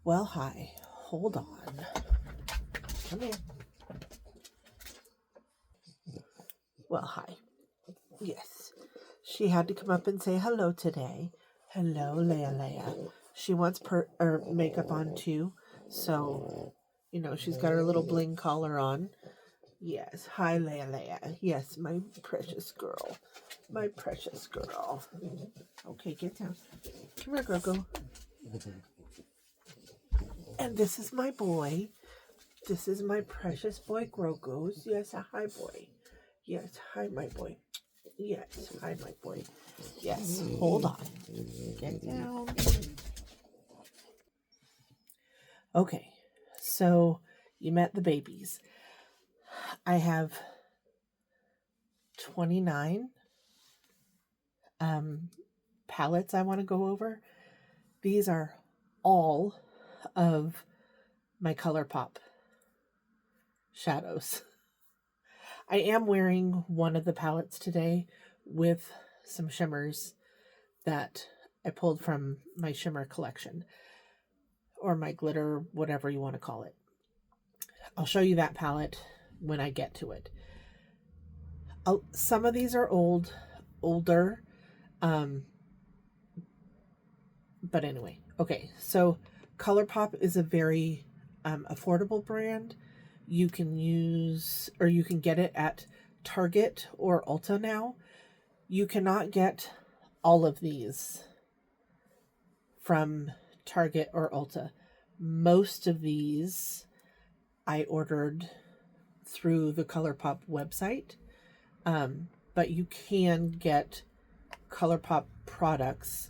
Well, hi. Hold on. Come here. Well, hi. Yes. She had to come up and say hello today. Hello, Leia. She wants makeup on too. So, she's got her little bling collar on. Yes. Hi, Leia. Yes, my precious girl. My precious girl. Okay, get down. Come here, Grogu. And this is my boy. This is my precious boy, Grogu. Yes, hi, boy. Yes, hi, my boy. Yes, hi, my boy. Yes, hold on. Get down. Okay, so you met the babies. I have 29 palettes I want to go over. These are all of my Colourpop shadows. I am wearing one of the palettes today with some shimmers that I pulled from my shimmer collection, or my glitter, whatever you want to call it. I'll show you that palette when I get to it. Some of these are older, but anyway. Okay, so Colourpop is a very affordable brand. You can get it at Target or Ulta now. You cannot get all of these from Target or Ulta. Most of these I ordered through the Colourpop website, but you can get Colourpop products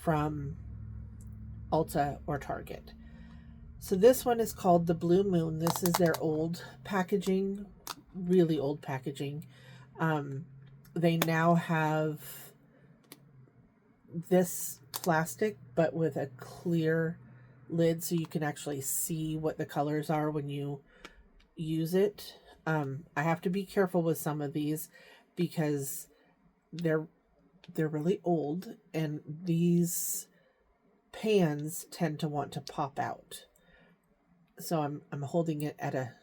from Ulta or Target. So this one is called the Blue Moon. This is their old packaging, really old packaging. They now have this plastic, but with a clear lid, so you can actually see what the colors are when you use it. I have to be careful with some of these because they're really old, and these pans tend to want to pop out. So I'm holding it at a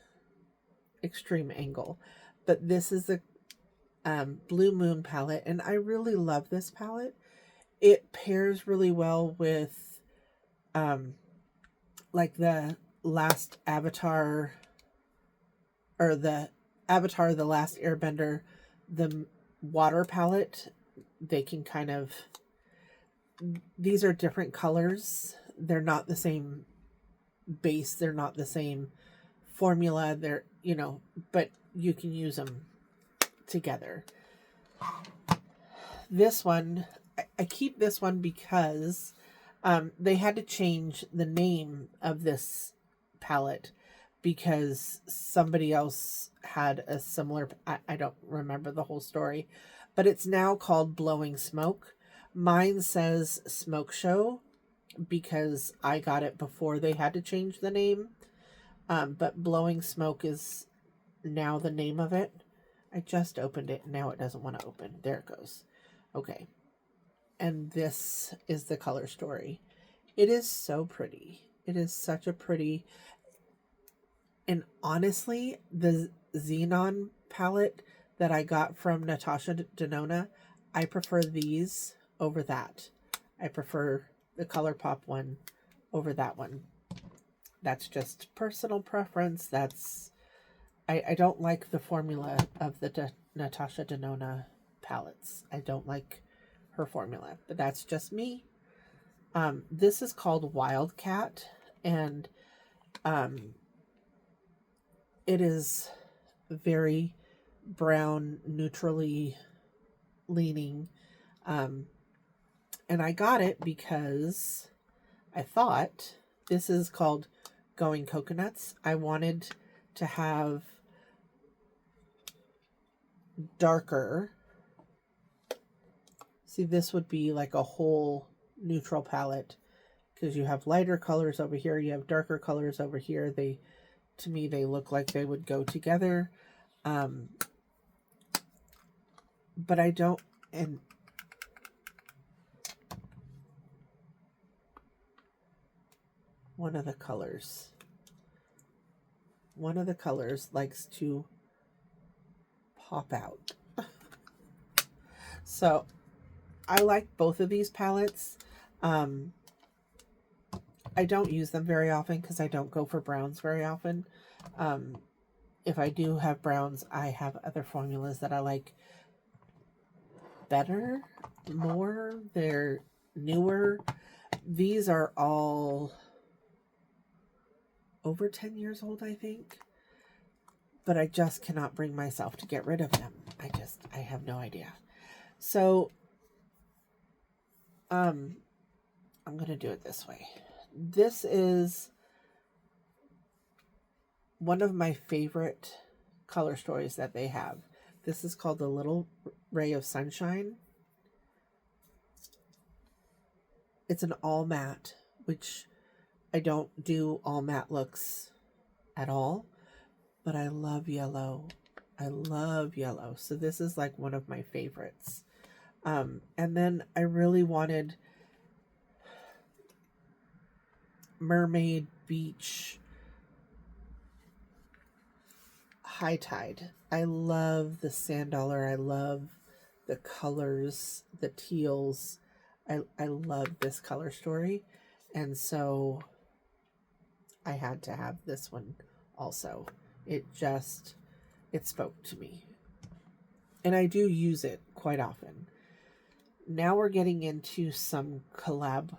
extreme angle. But this is the Blue Moon palette, and I really love this palette. It pairs really well with like the last Avatar, or the Avatar The Last Airbender, the water palette. They can kind of, these are different colors. They're not the same base. They're not the same formula. They're, but you can use them together. This one, I keep this one because they had to change the name of this palette because somebody else had a similar, I don't remember the whole story, but it's now called Blowing Smoke. Mine says Smoke Show because I got it before they had to change the name. But Blowing Smoke is now the name of it. I just opened it. Now it doesn't want to open. There it goes. Okay. And this is the color story. It is so pretty. It is such a pretty... And honestly, the Xenon palette that I got from Natasha Denona, I prefer these over that. I prefer the Colourpop one over that one. That's just personal preference. I don't like the formula of the Natasha Denona palettes. I don't like her formula, but that's just me. This is called Wildcat, and it is very brown, neutrally leaning. And I got it because I thought, this is called Going Coconuts. I wanted to have darker. See, this would be like a whole neutral palette because you have lighter colors over here, you have darker colors over here. To me, they look like they would go together. But I don't, and one of the colors. One of the colors likes to pop out. So I like both of these palettes. I don't use them very often because I don't go for browns very often. If I do have browns, I have other formulas that I like better, more. They're newer. These are all over 10 years old, I think. But I just cannot bring myself to get rid of them. I have no idea. So, I'm going to do it this way. This is one of my favorite color stories that they have. This is called The Little Ray of Sunshine. It's an all matte, which I don't do all matte looks at all, but I love yellow. I love yellow. So this is like one of my favorites. And then I really wanted Mermaid Beach High Tide. I love the sand dollar. I love the colors, the teals. I love this color story. And so I had to have this one also. It spoke to me. And I do use it quite often. Now we're getting into some collab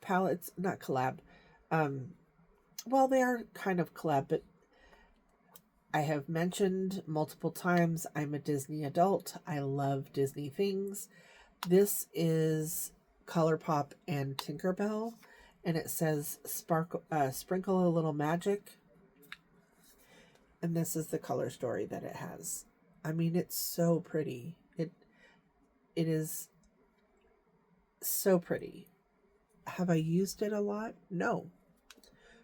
palettes. Not collab. Well, they are kind of collab, but I have mentioned multiple times I'm a Disney adult. I love Disney things. This is Colourpop and Tinkerbell, and it says sprinkle a little magic. And this is the color story that it has. I mean, it's so pretty. It is so pretty. Have I used it a lot? No.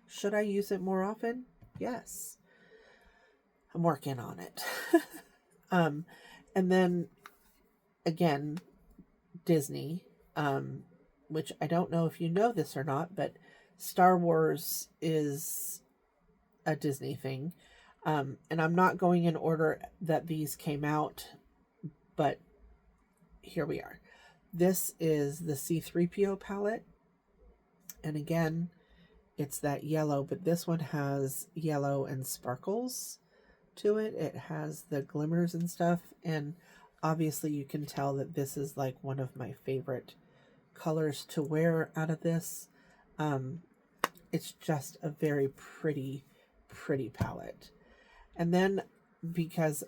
Should I use it more often? Yes. I'm working on it. And then again, Disney, which I don't know if you know this or not, but Star Wars is a Disney thing. And I'm not going in order that these came out, but here we are. This is the C-3PO palette. And again, it's that yellow, but this one has yellow and sparkles to it. It has the glimmers and stuff. And obviously you can tell that this is like one of my favorite colors to wear out of this. It's just a very pretty palette. And then because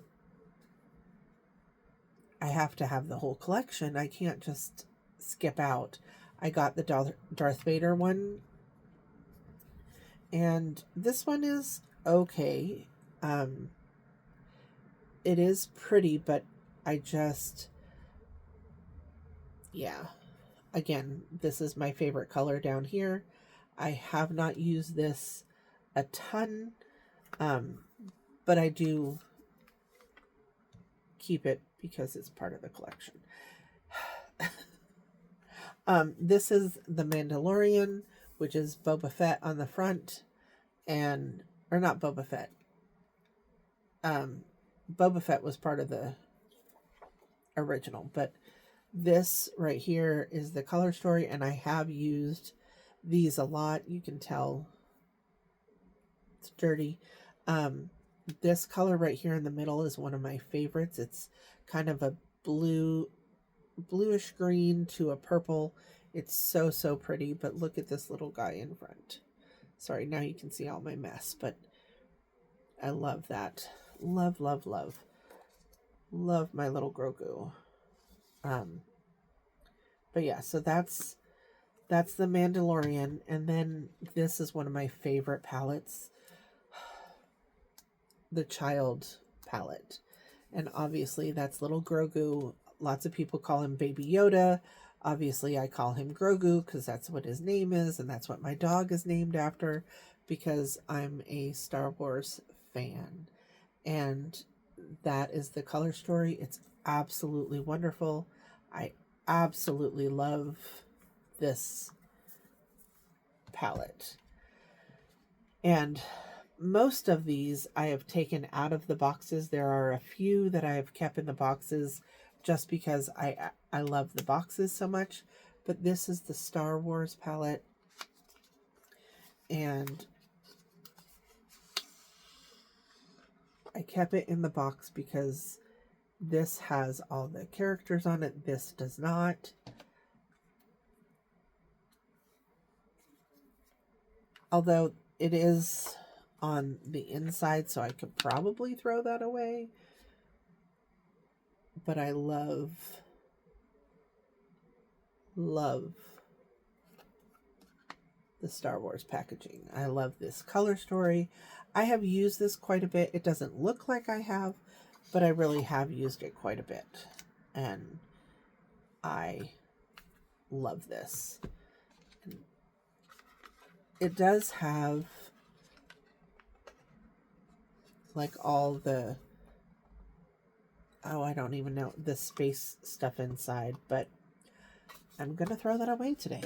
I have to have the whole collection, I can't just skip out. I got the Darth Vader one. And this one is okay. It is pretty, but yeah. Again, this is my favorite color down here. I have not used this a ton, but I do keep it because it's part of the collection. This is the Mandalorian, which is Boba Fett on the front, or not Boba Fett. Boba Fett was part of the original, but this right here is the color story, and I have used these a lot. You can tell it's dirty. This color right here in the middle is one of my favorites. It's kind of a bluish green to a purple. It's so pretty, but look at this little guy in front. Sorry, now you can see all my mess, but I love that. Love my little Grogu. But yeah, so that's the Mandalorian, and then this is one of my favorite palettes, the Child palette. And obviously that's little Grogu. Lots of people call him Baby Yoda. Obviously I call him Grogu because that's what his name is, and that's what my dog is named after, because I'm a Star Wars fan. And that is the color story. It's absolutely wonderful. I absolutely love this palette. And most of these I have taken out of the boxes. There are a few that I have kept in the boxes just because I love the boxes so much. But this is the Star Wars palette, and I kept it in the box because this has all the characters on it. This does not. Although it is on the inside, so I could probably throw that away. But I love the Star Wars packaging. I love this color story. I have used this quite a bit. It doesn't look like I have, but I really have used it quite a bit. And I love this. It does have like all the, oh, I don't even know, the space stuff inside, but I'm going to throw that away today.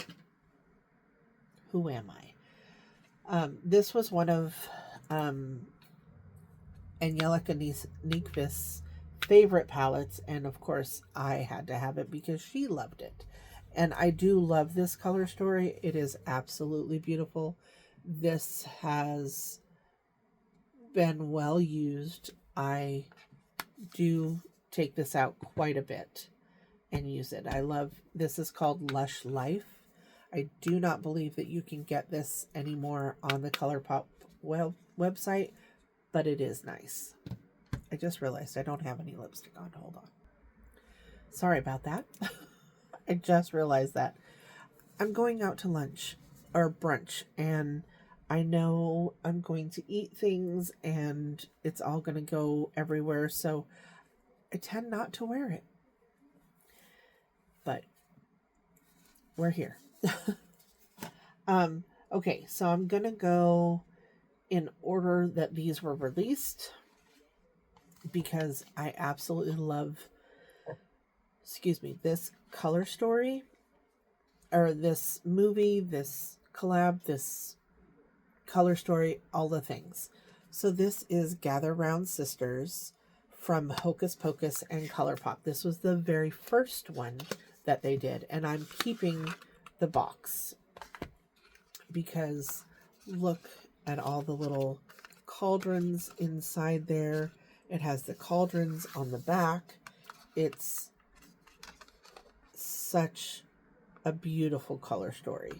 Who am I? This was one of Angelica Nyqvist's favorite palettes, and of course I had to have it because she loved it. And I do love this color story. It is absolutely beautiful. This has been well used. I do take this out quite a bit and use it. I love, this is called Lush Life. I do not believe that you can get this anymore on the Colourpop website, but it is nice. I just realized I don't have any lipstick on. Hold on. Sorry about that. I just realized that. I'm going out to lunch or brunch, and I know I'm going to eat things and it's all going to go everywhere, so I tend not to wear it. But we're here. Okay, so I'm going to go in order that these were released because I absolutely love, this color story, or this movie, this collab, this color story, all the things. So this is Gather Round Sisters from Hocus Pocus and Colourpop. This was the very first one that they did, and I'm keeping the box because look at all the little cauldrons inside there. It has the cauldrons on the back. It's such a beautiful color story.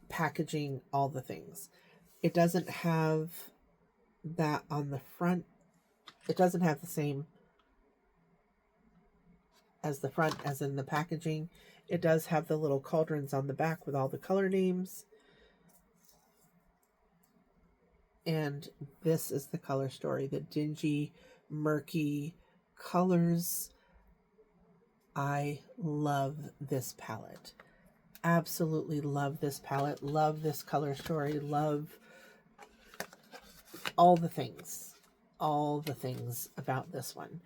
Packaging, all the things. It doesn't have that on the front. It doesn't have the same as the front as in the packaging. It does have the little cauldrons on the back with all the color names. And this is the color story, the dingy, murky colors. I love this palette. Absolutely love this palette. Love this color story. Love all the things. All the things about this one.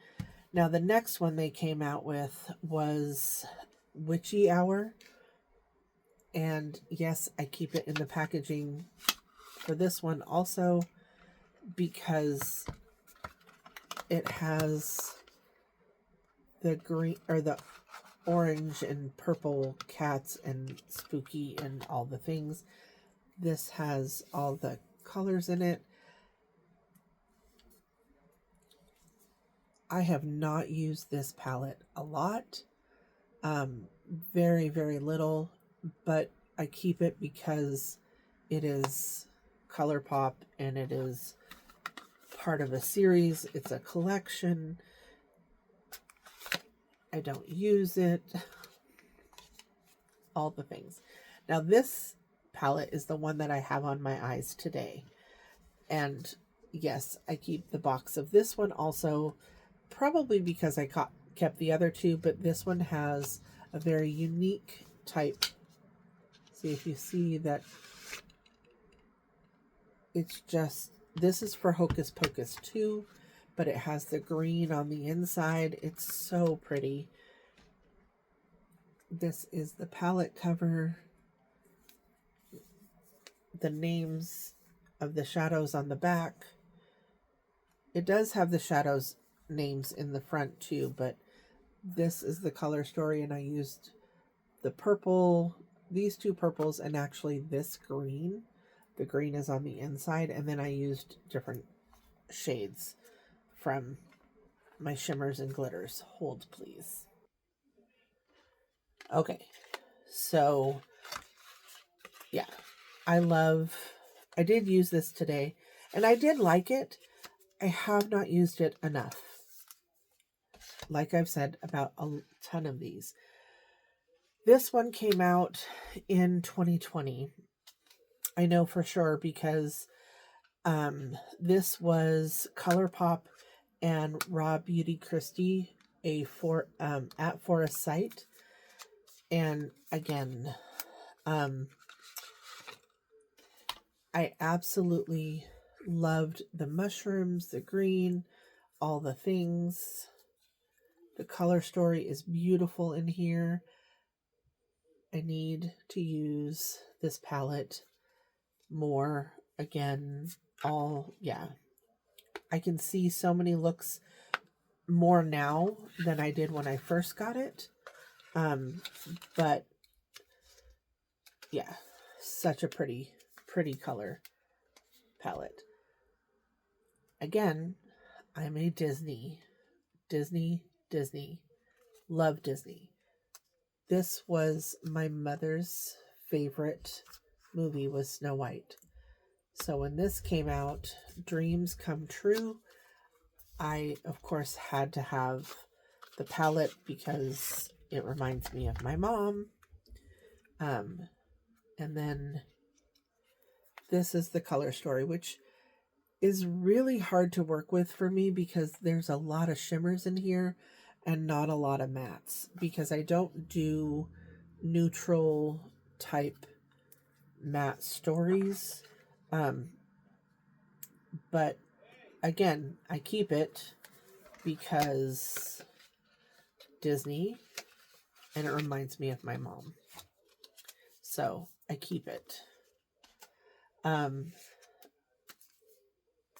Now, the next one they came out with was Witchy Hour. And yes, I keep it in the packaging for this one also because it has the green or the orange and purple cats and spooky and all the things. This has all the colors in it. I have not used this palette a lot. Very, very little, but I keep it because it is Colourpop and it is part of a series. It's a collection. I don't use it. All the things. Now this palette is the one that I have on my eyes today. And yes, I keep the box of this one also, probably because I kept the other two, but this one has a very unique type. See if you see that it's just, this is for Hocus Pocus 2, but it has the green on the inside. It's so pretty. This is the palette cover. the names of the shadows on the back. It does have the shadows names in the front too, but this is the color story, and I used the purple, these two purples, and actually this green. The green is on the inside, and then I used different shades from my shimmers and glitters. Hold, please. Okay, so yeah, I did use this today, and I did like it. I have not used it enough. Like I've said about a ton of these. This one came out in 2020. I know for sure because this was Colourpop and Raw Beauty Christie at Forest Site. And again, I absolutely loved the mushrooms, the green, all the things. The color story is beautiful in here. I need to use this palette more again. I can see so many looks more now than I did when I first got it. But yeah, such a pretty color palette. Again, I'm a Disney. Love Disney. This was my mother's favorite movie, was Snow White. So when this came out, dreams come true. I, of course, had to have the palette because it reminds me of my mom. And then this is the color story, which is really hard to work with for me because there's a lot of shimmers in here and not a lot of mattes, because I don't do neutral type matte stories. But again, I keep it because Disney, and it reminds me of my mom. So I keep it. And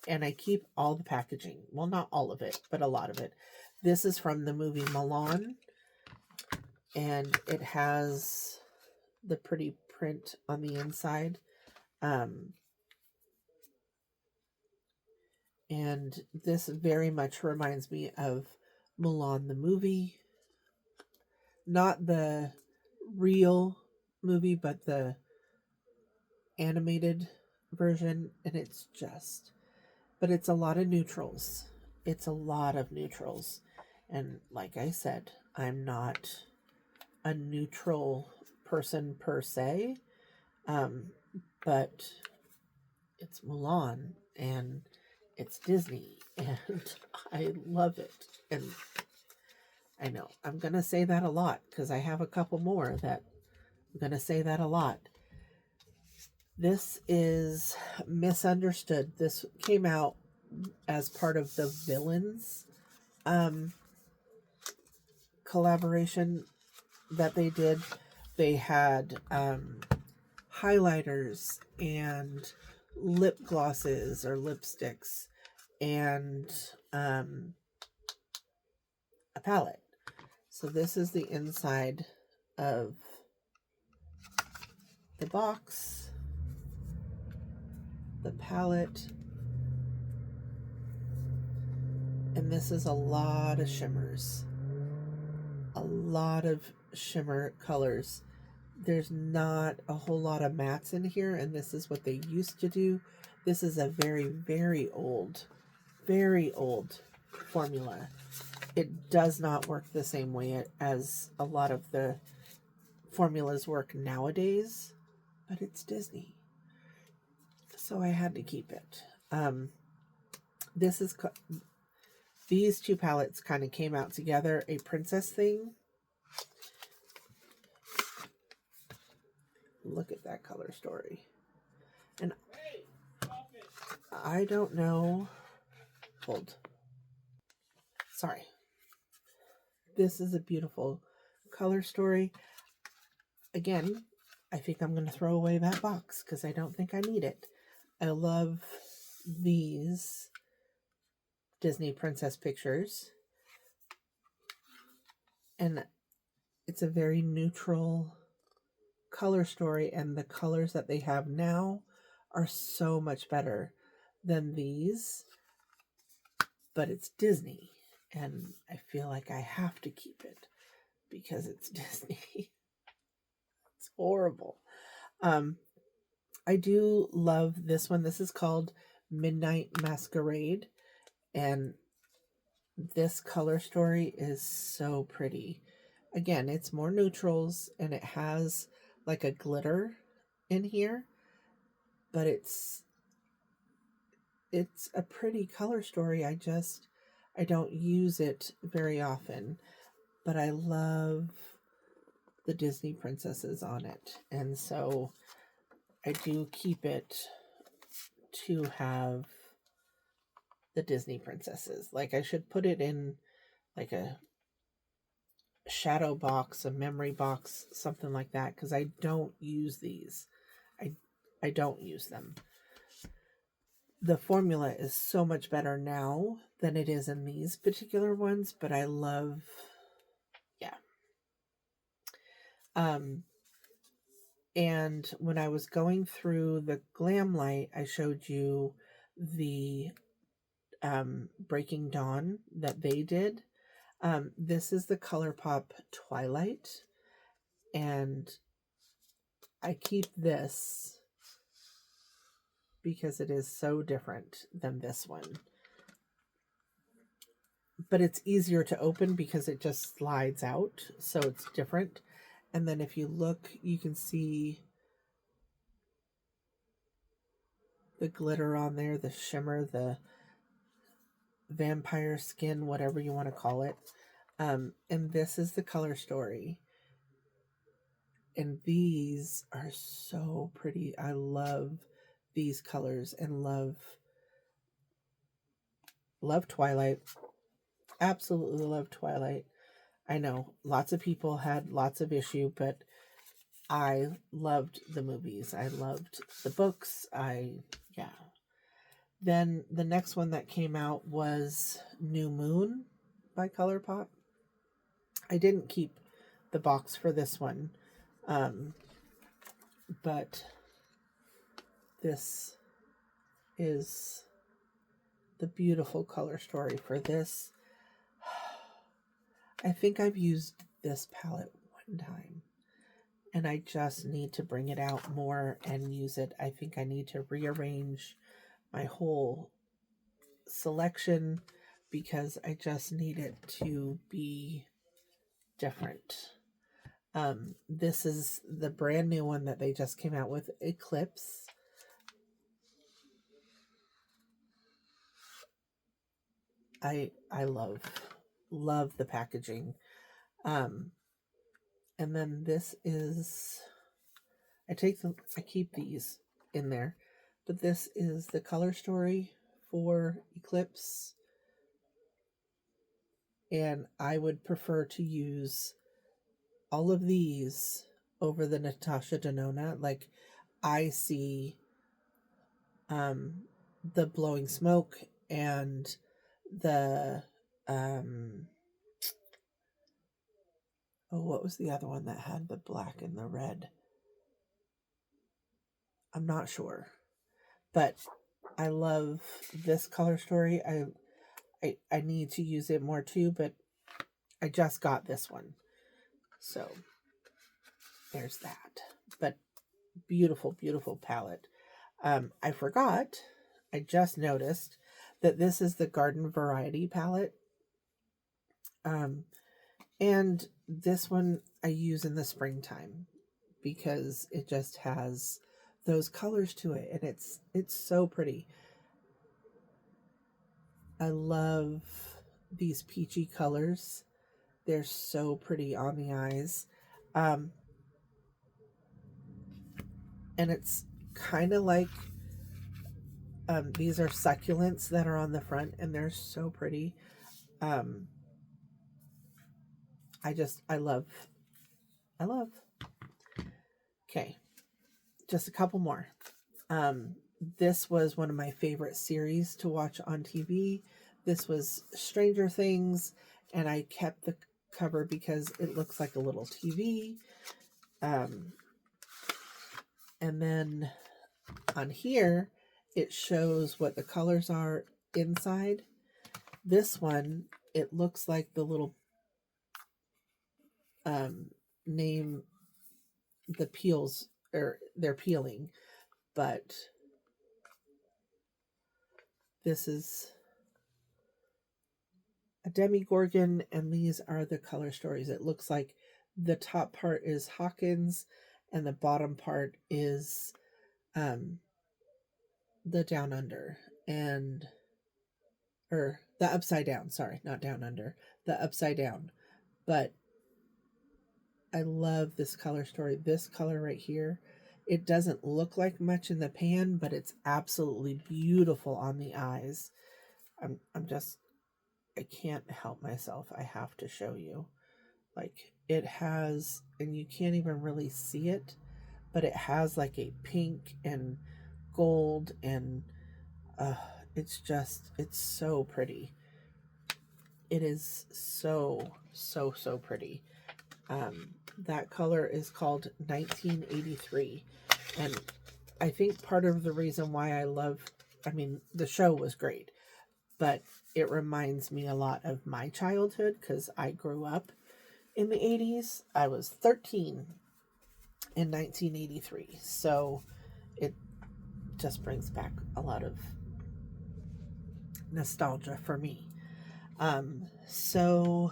I keep all the packaging. Well, not all of it, but a lot of it. This is from the movie Milan, and it has the pretty print on the inside. And this very much reminds me of Milan the movie. Not the real movie, but the animated version. And it's a lot of neutrals. It's a lot of neutrals. And like I said, I'm not a neutral person per se. But it's Mulan and it's Disney and I love it. And I know I'm going to say that a lot because I have a couple more that I'm going to say that a lot. This is Misunderstood. This came out as part of the Villains collaboration that they did. They had highlighters and lip glosses or lipsticks and a palette. So this is the inside of the box, the palette, and this is a lot of shimmers, a lot of shimmer colors. There's not a whole lot of mattes in here, and this is what they used to do. This is a very, very old formula. It does not work the same way as a lot of the formulas work nowadays, but it's Disney. So I had to keep it. These two palettes kind of came out together, a princess thing. Look at that color story. And I don't know. Hold. Sorry. This is a beautiful color story. Again, I think I'm going to throw away that box because I don't think I need it. I love these Disney princess pictures. And it's a very neutral color story, and the colors that they have now are so much better than these. But it's Disney, and I feel like I have to keep it because it's Disney. It's horrible. I do love this one. This is called Midnight Masquerade, and this color story is so pretty. Again, it's more neutrals, and it has like a glitter in here, but it's a pretty color story. I don't use it very often, but I love the Disney princesses on it, and so I do keep it to have the Disney princesses. Like, I should put it in like a shadow box, a memory box, something like that, because I don't use these. I don't use them. The formula is so much better now than it is in these particular ones, but I love, yeah. And when I was going through the Glam Light, I showed you the Breaking Dawn that they did. This is the Colourpop Twilight, and I keep this because it is so different than this one. But it's easier to open because it just slides out, so it's different. And then if you look, you can see the glitter on there, the shimmer, the vampire skin, whatever you want to call it. And this is the color story. And these are so pretty. I love these colors and love Twilight. Absolutely love Twilight. I know lots of people had lots of issue, but I loved the movies. I loved the books. Yeah. Then the next one that came out was New Moon by Colourpop. I didn't keep the box for this one, but this is the beautiful color story for this. I think I've used this palette one time, and I just need to bring it out more and use it. I think I need to rearrange my whole selection because I just need it to be different. This is the brand new one that they just came out with, Eclipse. I love the packaging. And then this is, I keep these in there, but this is the color story for Eclipse. And I would prefer to use all of these over the Natasha Denona. Like, I see the Blowing Smoke and the what was the other one that had the black and the red? I'm not sure, but I love this color story. I need to use it more too, but I just got this one, so there's that. But beautiful palette. I forgot, I just noticed that this is the Garden Variety palette. And this one I use in the springtime because it just has those colors to it, and it's so pretty. I love these peachy colors. They're so pretty on the eyes. And it's kind of like these are succulents that are on the front, and they're so pretty. I love. Okay, just a couple more. This was one of my favorite series to watch on TV. This was Stranger Things, and I kept the cover because it looks like a little TV. And then on here, it shows what the colors are inside. This one, it looks like the little name, the peels, or they're peeling, but this is a Demigorgon, and these are the color stories. It looks like the top part is Hawkins, and the bottom part is the Down Under, and or the Upside Down. Sorry, not Down Under, the Upside Down. But I love this color story. This color right here, it doesn't look like much in the pan, but it's absolutely beautiful on the eyes. I'm just, I can't help myself. I have to show you. Like, it has, and you can't even really see it, but it has like a pink and gold, and it's just, it's so pretty. It is so, so, so pretty. That color is called 1983. And I think part of the reason why I love, I mean, the show was great, but it reminds me a lot of my childhood because I grew up in the 80s. I was 13 in 1983. So it just brings back a lot of nostalgia for me. So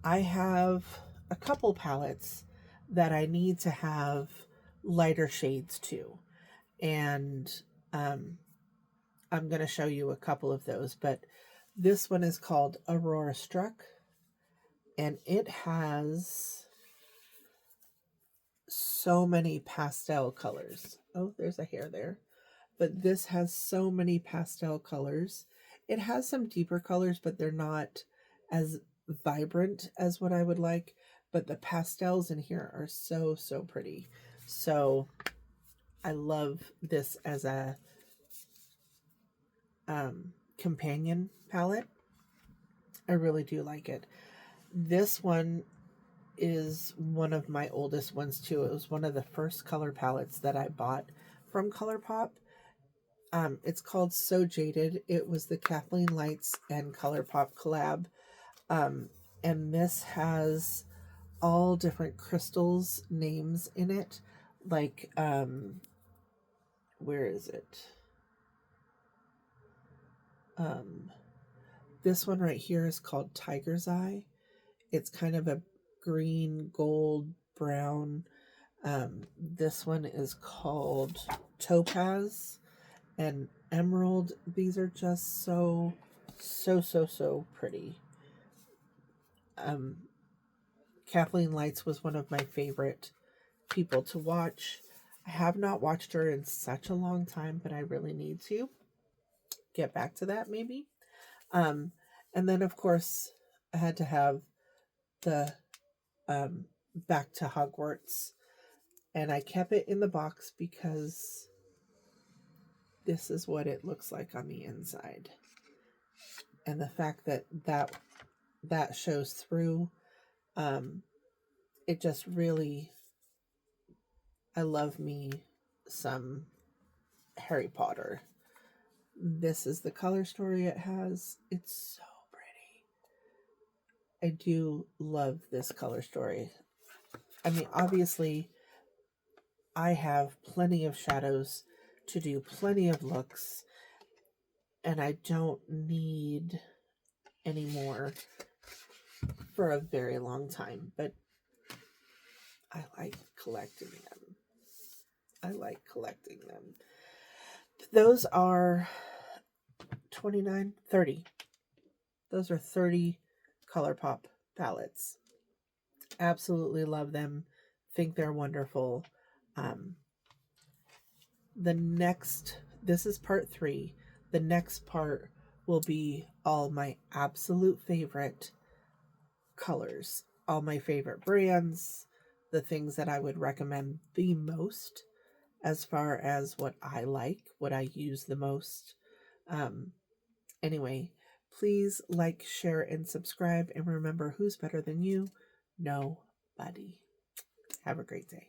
I have a couple palettes that I need to have lighter shades to. And I'm going to show you a couple of those. But this one is called Aurora Struck. And it has so many pastel colors. Oh, there's a hair there. But this has so many pastel colors. It has some deeper colors, but they're not as vibrant as what I would like. But the pastels in here are so, so pretty. So I love this as a companion palette. I really do like it. This one is one of my oldest ones too. It was one of the first color palettes that I bought from Colourpop. It's called So Jaded. It was the Kathleen Lights and Colourpop collab. And this has all different crystals names in it. Like, where is it? This one right here is called Tiger's Eye. It's kind of a green, gold, brown. This one is called Topaz and Emerald. These are just so, so, so, so pretty. Kathleen Lights was one of my favorite people to watch. I have not watched her in such a long time, but I really need to get back to that maybe. And then of course I had to have the Back to Hogwarts, and I kept it in the box because this is what it looks like on the inside. And the fact that shows through, it just really, I love me some Harry Potter. This is the color story it has. It's so pretty. I do love this color story. I mean, obviously, I have plenty of shadows to do plenty of looks, and I don't need any more for a very long time, but I like collecting them. I like collecting them. Those are 29, 30. Those are 30 Colourpop palettes. Absolutely love them. Think they're wonderful. This is part 3. The next part will be all my absolute favorite colors, all my favorite brands, the things that I would recommend the most as far as what I like, what I use the most. Anyway, please like, share, and subscribe. And remember, who's better than you? Nobody. Have a great day.